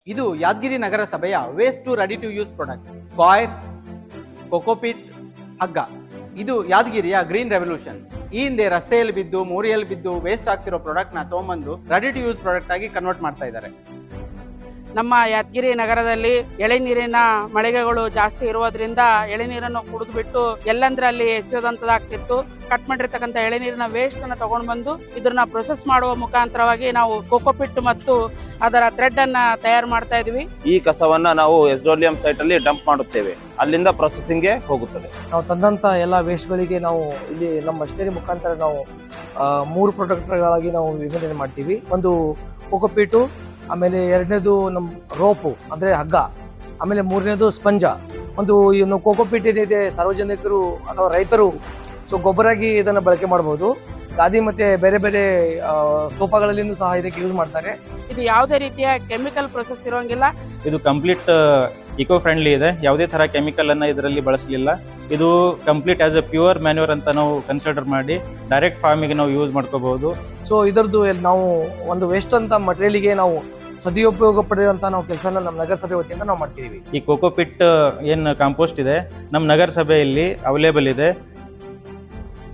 ಇದು ಯಾದಗಿರಿ ನಗರಸಭೆಯ waste to ready to use product coir cocopeat ಹಗ್ಗ. ಇದು ಯಾದಗಿರಿಯ ಗ್ರೀನ್ ರೆವಲ್ಯೂಷನ್. ಈ ಹಿಂದೆ ರಸ್ತೆಯಲ್ಲಿ ಬಿದ್ದು ಮೋರಿಯಲ್ಲಿ ಬಿದ್ದು ವೇಸ್ಟ್ ಆಗ್ತಿರೋ ಪ್ರಾಡಕ್ಟ್ ನ ತಗೊಂಬಂದು ರೆಡಿ ಟು ಯೂಸ್ ಪ್ರಾಡಕ್ಟ್ ಆಗಿ ಕನ್ವರ್ಟ್ ಮಾಡ್ತಾ ಇದ್ದಾರೆ. ನಮ್ಮ ಯಾದಗಿರಿ ನಗರದಲ್ಲಿ ಎಳೆನೀರಿನ ಮಳಿಗೆಗಳು ಜಾಸ್ತಿ ಇರುವುದರಿಂದ ಎಳೆನೀರನ್ನು ಕುಡಿದ್ಬಿಟ್ಟು ಎಲ್ಲಂದ್ರಲ್ಲಿ ಎಸೆಯೋದಂತದಾಗ್ತಿತ್ತು. ಕಟ್ ಮಾಡಿರ್ತಕ್ಕಂಥ ಎಳೆನೀರಿನ ವೇಸ್ಟ್ ಅನ್ನ ತಗೊಂಡು ಬಂದು ಇದನ್ನ ಪ್ರೊಸೆಸ್ ಮಾಡುವ ಮುಖಾಂತರವಾಗಿ ನಾವು ಕೋಕೋಪಿಟ್ ಮತ್ತು ಅದರ ಥ್ರೆಡ್ ಅನ್ನ ತಯಾರು ಮಾಡ್ತಾ ಇದೀವಿ. ಈ ಕಸವನ್ನ ನಾವು SWM ಸೈಟ್ ಅಲ್ಲಿ ಡಂಪ್ ಮಾಡುತ್ತೇವೆ, ಅಲ್ಲಿಂದ ಪ್ರೊಸೆಸಿಂಗ್ ಗೆ ಹೋಗುತ್ತದೆ. ನಾವು ತಂದಂತ ಎಲ್ಲ ವೇಸ್ಟ್ ಗಳಿಗೆ ನಾವು ಇಲ್ಲಿ ನಮ್ಮ ಮಷಿನರಿ ಮುಖಾಂತರ ನಾವು 3 ಪ್ರಾಡಕ್ಟ್ಗಳಾಗಿ ನಾವು ವಿಂಗಡಣೆ ಮಾಡ್ತೀವಿ. ಒಂದು ಕೋಕೋಪೀಟು, ಆಮೇಲೆ ಎರಡನೇದು ನಮ್ಮ ರೋಪು ಅಂದ್ರೆ ಹಗ್ಗ, ಆಮೇಲೆ ಮೂರನೇದು ಸ್ಪಂಜ. ಒಂದು ಇನ್ನು ಕೋಕೋಪೀಟ್ ಏನಿದೆ ಸಾರ್ವಜನಿಕರು ಅಥವಾ ರೈತರು ಗೊಬ್ಬರಾಗಿ ಇದನ್ನ ಬಳಕೆ ಮಾಡಬಹುದು. ಗಾದಿ ಮತ್ತೆ ಬೇರೆ ಬೇರೆ ಸೋಫಾಗಳಲ್ಲಿನೂ ಸಹ ಇದಕ್ಕೆ ಯೂಸ್ ಮಾಡ್ತಾರೆ. ಇದು ಯಾವುದೇ ರೀತಿಯ ಕೆಮಿಕಲ್ ಪ್ರೊಸೆಸ್ ಇರೋಂಗಿಲ್ಲ. ಇದು ಕಂಪ್ಲೀಟ್ ಇಕೋ ಫ್ರೆಂಡ್ಲಿ ಇದೆ. ಯಾವುದೇ ತರ ಕೆಮಿಕಲ್ ಅನ್ನ ಇದರಲ್ಲಿ ಬಳಸಲಿಲ್ಲ. ಇದು complete as A pure manure ಅಂತ ನಾವು ಕನ್ಸಿಡರ್ ಮಾಡಿ ಡೈರೆಕ್ಟ್ ಫಾರ್ಮಿಗೆ ನಾವು ಯೂಸ್ ಮಾಡ್ಕೋಬಹುದು. ಸೊ ಇದರದ್ದು ನಾವು ಒಂದು ವೇಸ್ಟ್ ಅಂತ ಮಟೀರಿಯಲ್ಗೆ ನಾವು ಸದುಪಯೋಗ ಪಡೆಯುವಂತ ನಾವು ಕೆಲಸನ ನಮ್ಮ ನಗರಸಭೆ ವತಿಯಿಂದ ನಾವು ಮಾಡ್ತಿದೀವಿ. ಈ ಕೋಕೋಪಿಟ್ ಏನ್ ಕಾಂಪೋಸ್ಟ್ ಇದೆ ನಮ್ಮ ನಗರಸಭೆಯಲ್ಲಿ ಅವೈಲೇಬಲ್ ಇದೆ.